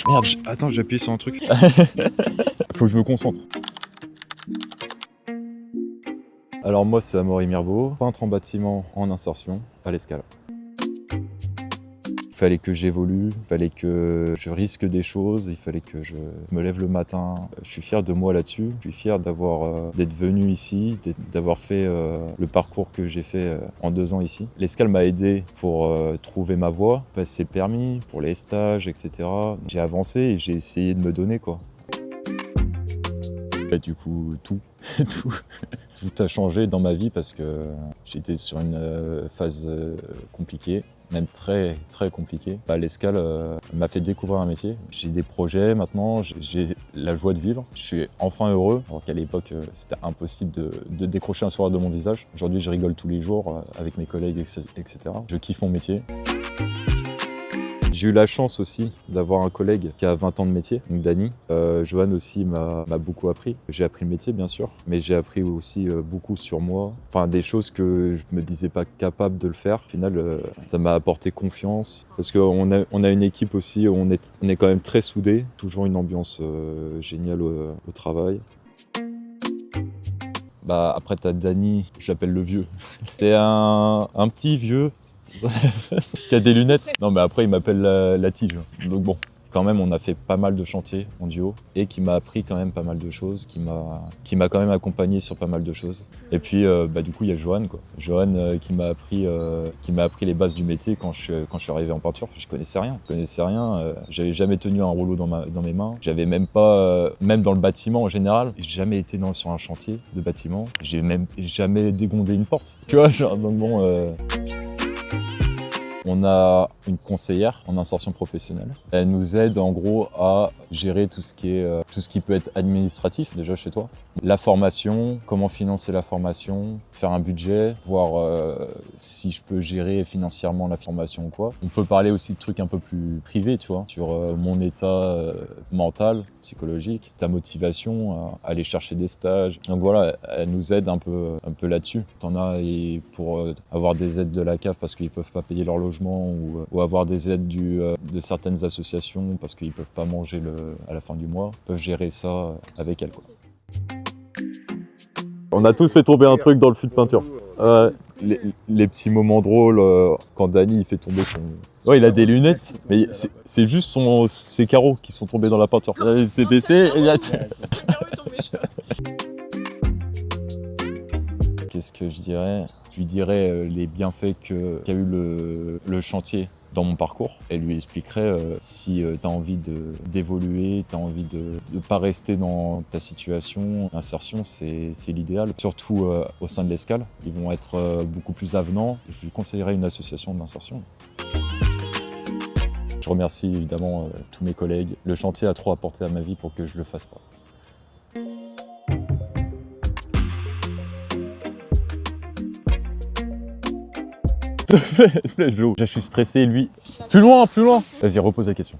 Merde, attends, j'ai appuyé sur un truc. Faut que je me concentre. Alors moi, c'est Amaury Mirbeau, peintre en bâtiment en insertion à l'Escale. Il fallait que j'évolue, il fallait que je risque des choses, il fallait que je me lève le matin. Je suis fier de moi là-dessus, je suis fier d'être venu ici, d'avoir fait le parcours que j'ai fait en 2 ans ici. L'Escale m'a aidé pour trouver ma voie, passer le permis, pour les stages, etc. J'ai avancé et j'ai essayé de me donner quoi. Et du coup, tout a changé dans ma vie parce que j'étais sur une phase compliquée, même très très compliquée. L'Escale m'a fait découvrir un métier. J'ai des projets maintenant, j'ai la joie de vivre. Je suis enfin heureux, alors qu'à l'époque c'était impossible de décrocher un sourire de mon visage. Aujourd'hui, je rigole tous les jours avec mes collègues, etc. Je kiffe mon métier. J'ai eu la chance aussi d'avoir un collègue qui a 20 ans de métier, donc Dany. Johan aussi m'a beaucoup appris. J'ai appris le métier bien sûr, mais j'ai appris aussi beaucoup sur moi. Enfin des choses que je me disais pas capable de le faire. Au final, ça m'a apporté confiance. Parce qu'on a une équipe aussi, on est quand même très soudés. Toujours une ambiance géniale au travail. Après t'as Dany, je l'appelle le vieux. C'est un petit vieux. Qui a des lunettes. Non mais après il m'appelle la tige. Donc bon, quand même on a fait pas mal de chantiers en duo et qui m'a appris quand même pas mal de choses, qui m'a quand même accompagné sur pas mal de choses. Et puis du coup il y a Johan quoi. Johan qui m'a appris les bases du métier quand je suis arrivé en peinture. Je connaissais rien. J'avais jamais tenu un rouleau dans mes mains. J'avais même pas, même dans le bâtiment en général, j'ai jamais été sur un chantier de bâtiment. J'ai même jamais dégondé une porte. Tu vois, genre, donc bon. On a une conseillère en insertion professionnelle. Elle nous aide en gros à gérer tout ce qui peut être administratif déjà chez toi. La formation, comment financer la formation, faire un budget, voir si je peux gérer financièrement la formation ou quoi. On peut parler aussi de trucs un peu plus privés, tu vois, sur mon état mental, psychologique, ta motivation à aller chercher des stages. Donc voilà, elle nous aide un peu là-dessus. T'en as pour avoir des aides de la CAF parce qu'ils peuvent pas payer leur logement ou avoir des aides de certaines associations parce qu'ils peuvent pas manger à la fin du mois, peuvent gérer ça avec elle quoi. On a tous fait tomber un truc dans le fût de peinture. Les petits moments drôles quand Dany il fait tomber son... Ouais, il a des lunettes, mais c'est juste ses carreaux qui sont tombés dans la peinture. Il s'est baissé et il a... Qu'est-ce que je dirais? Je lui dirais les bienfaits qu'a eu le chantier dans mon parcours et lui expliquerai si tu as envie d'évoluer, tu as envie de ne pas rester dans ta situation. L'insertion, c'est l'idéal, surtout au sein de l'Escale. Ils vont être beaucoup plus avenants. Je lui conseillerais une association d'insertion. Je remercie évidemment tous mes collègues. Le chantier a trop apporté à ma vie pour que je le fasse pas. Je suis stressé, lui. Plus loin, plus loin. Vas-y, repose la question.